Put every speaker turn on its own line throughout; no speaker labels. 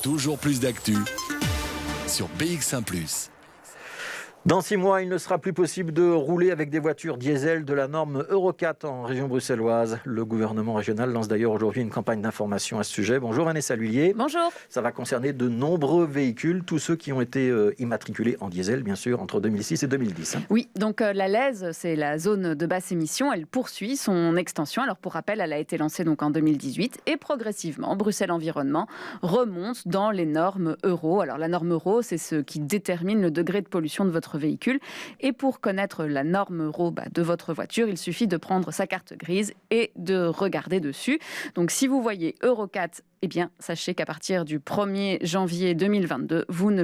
Toujours plus d'actu sur BX1 +.
Dans 6 mois, il ne sera plus possible de rouler avec des voitures diesel de la norme Euro 4 en région bruxelloise. Le gouvernement régional lance d'ailleurs aujourd'hui une campagne d'information à ce sujet. Bonjour Vanessa Lhuillier.
Bonjour.
Ça va concerner de nombreux véhicules, tous ceux qui ont été immatriculés en diesel, bien sûr, entre 2006 et 2010.
Oui, donc la LEZ, c'est la zone de basse émission. Elle poursuit son extension. Alors pour rappel, elle a été lancée donc en 2018 et progressivement, Bruxelles Environnement remonte dans les normes Euro. Alors la norme Euro, c'est ce qui détermine le degré de pollution de votre véhicule. Et pour connaître la norme Euro de votre voiture, il suffit de prendre sa carte grise et de regarder dessus. Donc si vous voyez Euro 4, eh bien, sachez qu'à partir du 1er janvier 2022, vous ne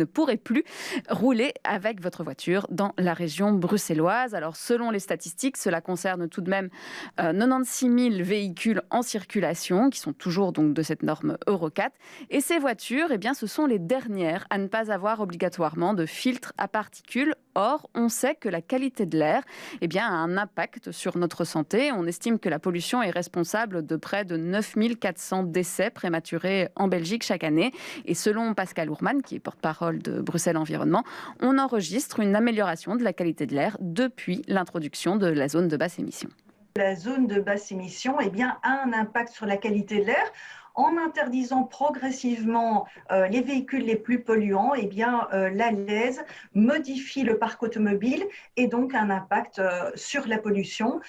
pourrez plus rouler avec votre voiture dans la région bruxelloise. Alors, selon les statistiques, cela concerne tout de même 96 000 véhicules en circulation, qui sont toujours donc de cette norme Euro 4. Et ces voitures, eh bien, ce sont les dernières à ne pas avoir obligatoirement de filtre à particules. Or, on sait que la qualité de l'air a un impact sur notre santé. On estime que la pollution est responsable de près de 9 400 décès prématurés en Belgique chaque année. Et selon Pascal Ourman, qui est porte-parole de Bruxelles Environnement, on enregistre une amélioration de la qualité de l'air depuis l'introduction de la zone de basse émission.
La zone de basse émission a un impact sur la qualité de l'air. En interdisant progressivement les véhicules les plus polluants, la LEZ modifie le parc automobile et donc un impact sur la pollution.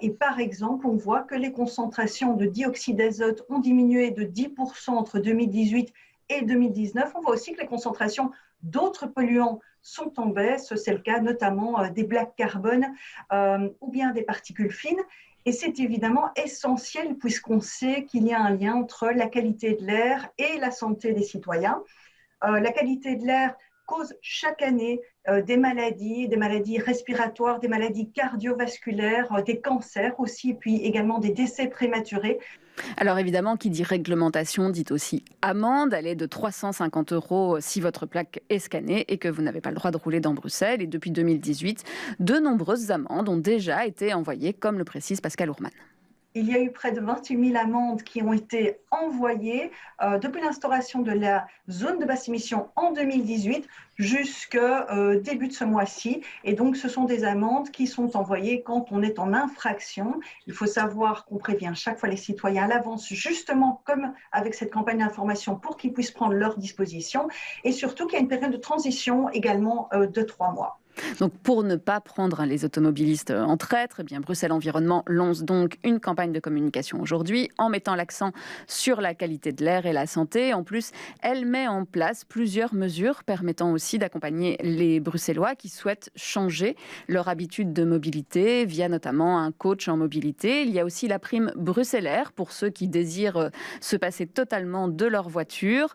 Et par exemple, on voit que les concentrations de dioxyde d'azote ont diminué de 10% entre 2018 et 2019. On voit aussi que les concentrations d'autres polluants sont en baisse. C'est le cas notamment des black carbone ou bien des particules fines. Et c'est évidemment essentiel puisqu'on sait qu'il y a un lien entre la qualité de l'air et la santé des citoyens. La qualité de l'air cause chaque année des maladies respiratoires, des maladies cardiovasculaires, des cancers aussi, et puis également des décès prématurés.
Alors évidemment, qui dit réglementation dit aussi amende. Elle est de 350 € si votre plaque est scannée et que vous n'avez pas le droit de rouler dans Bruxelles. Et depuis 2018, de nombreuses amendes ont déjà été envoyées, comme le précise Pascal Ourman.
Il y a eu près de 28 000 amendes qui ont été envoyées depuis l'instauration de la zone de basse émission en 2018 jusqu'au début de ce mois-ci. Et donc, ce sont des amendes qui sont envoyées quand on est en infraction. Il faut savoir qu'on prévient chaque fois les citoyens à l'avance, justement comme avec cette campagne d'information, pour qu'ils puissent prendre leurs dispositions. Et surtout qu'il y a une période de transition également de 3 mois.
Donc pour ne pas prendre les automobilistes en traître, Bruxelles Environnement lance donc une campagne de communication aujourd'hui en mettant l'accent sur la qualité de l'air et la santé. En plus, elle met en place plusieurs mesures permettant aussi d'accompagner les Bruxellois qui souhaitent changer leur habitude de mobilité via notamment un coach en mobilité. Il y a aussi la prime bruxellaire pour ceux qui désirent se passer totalement de leur voiture.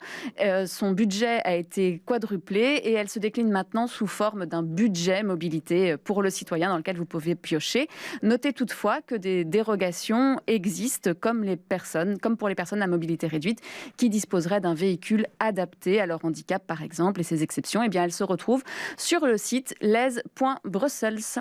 Son budget a été quadruplé et elle se décline maintenant sous forme d'un budget mobilité pour le citoyen dans lequel vous pouvez piocher. Notez toutefois que des dérogations existent comme pour les personnes à mobilité réduite qui disposeraient d'un véhicule adapté à leur handicap par exemple. Et ces exceptions, elles se retrouvent sur le site lez.brussels.